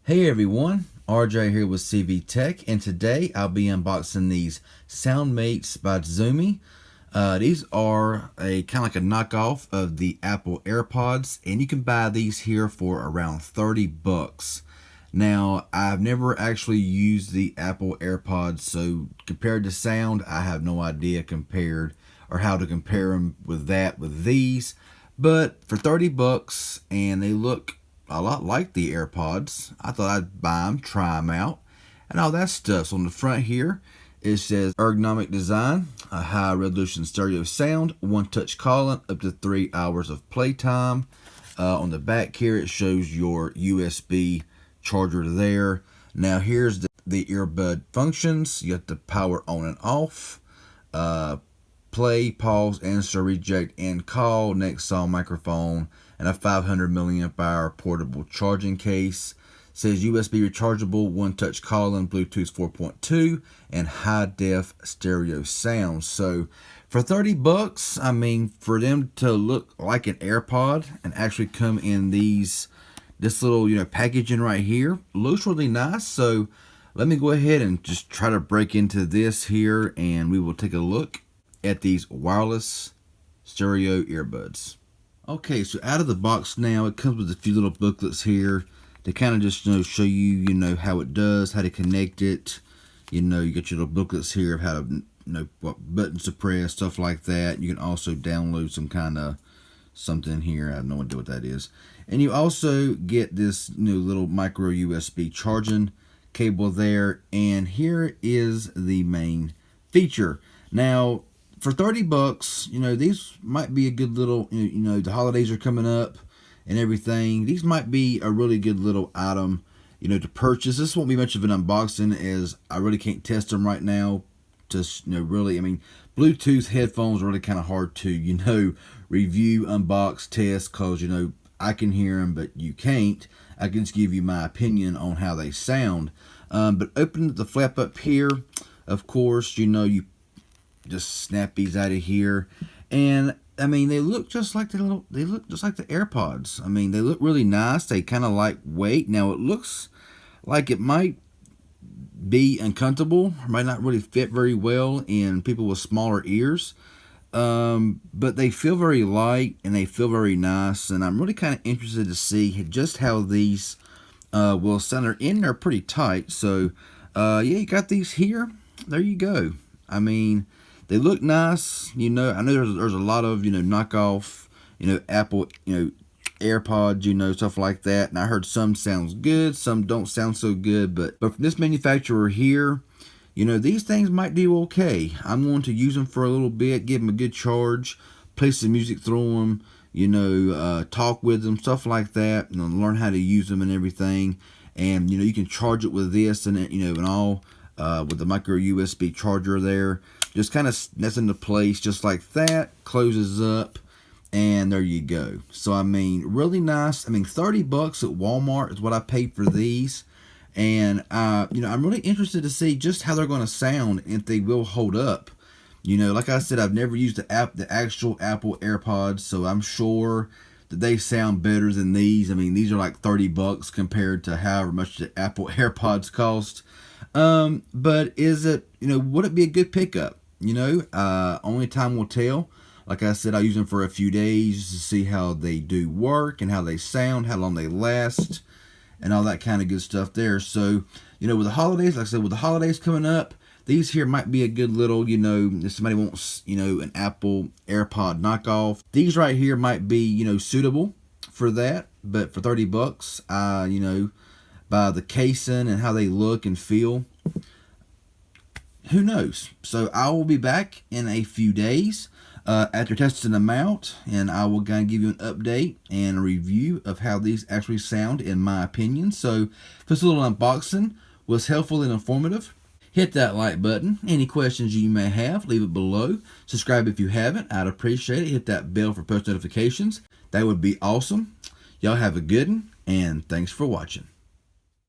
Hey everyone, RJ here with CV Tech, and today I'll be unboxing these SoundMates by Zumi. These are a kind of like a knockoff of the Apple AirPods, and you can buy these here for around 30 bucks. Now, I've never actually used the Apple AirPods, so compared to sound, I have no idea compared or how to compare them with these. But for 30 bucks, and they look a lot like the AirPods, I thought I'd buy them, try them out, and all that stuff. So on the front here, it says ergonomic design, a high resolution stereo sound, one touch calling, up to 3 hours of playtime. On the back here, it shows your USB charger there. Now here's the earbud functions. You have the power on and off, play, pause, answer, reject, and call, next song, microphone, and a 500 milliamp hour portable charging case. It says USB rechargeable, one touch calling, Bluetooth 4.2, and high def stereo sound. So for 30 bucks, I mean, for them to look like an AirPod and actually come in this little, packaging right here, looks really nice. So let me go ahead and just try to break into this here, and we will take a look at these wireless stereo earbuds. Okay, so out of the box now, it comes with a few little booklets here to kind of just show you how it does, how to connect it. You get your little booklets here of how to what buttons to press, stuff like that. You can also download some kind of something here. I have no idea what that is. And you also get this little micro USB charging cable there. And here is the main feature. Now, for 30 bucks, these might be a good little, the holidays are coming up and everything. These might be a really good little item, to purchase. This won't be much of an unboxing, as I really can't test them right now. Just, really, I mean, Bluetooth headphones are really kind of hard to, review, unbox, test, because, I can hear them, but you can't. I can just give you my opinion on how they sound. But opening the flap up here, of course, you just snap these out of here, and I mean, they look just like the AirPods. I mean, they look really nice. They kind of lightweight. Now it looks like it might be uncomfortable, or might not really fit very well in people with smaller ears, but they feel very light and they feel very nice, and I'm really kind of interested to see just how these will sound. They're pretty tight, so yeah, you got these here. There you go. I mean, they look nice. I know there's a lot of knockoff Apple AirPods, stuff like that, and I heard some sounds good, some don't sound so good, but from this manufacturer here, these things might do okay. I'm going to use them for a little bit, give them a good charge, play some music through them, talk with them, stuff like that, learn how to use them and everything. And you can charge it with this and and all, with the micro USB charger there. Just kind of nets into place just like that, closes up, and there you go. So I mean, really nice. I mean, 30 bucks at Walmart is what I paid for these. And I'm really interested to see just how they're going to sound, if they will hold up. Like I said, I've never used the actual Apple AirPods, so I'm sure that they sound better than these. I mean, these are like 30 bucks compared to however much the Apple AirPods cost. But is it, would it be a good pickup? Only time will tell. Like I said, I use them for a few days to see how they do work and how they sound, how long they last, and all that kind of good stuff there. So, with the holidays, like I said, with the holidays coming up, these here might be a good little, if somebody wants, an Apple AirPod knockoff, these right here might be, suitable for that. But for 30 bucks, by the casing and how they look and feel, who knows? So I will be back in a few days after testing them out, and I will kind of give you an update and a review of how these actually sound, in my opinion. So if this little unboxing was helpful and informative, hit that like button. Any questions you may have, leave it below. Subscribe if you haven't. I'd appreciate it. Hit that bell for post notifications. That would be awesome. Y'all have a good one, and thanks for watching.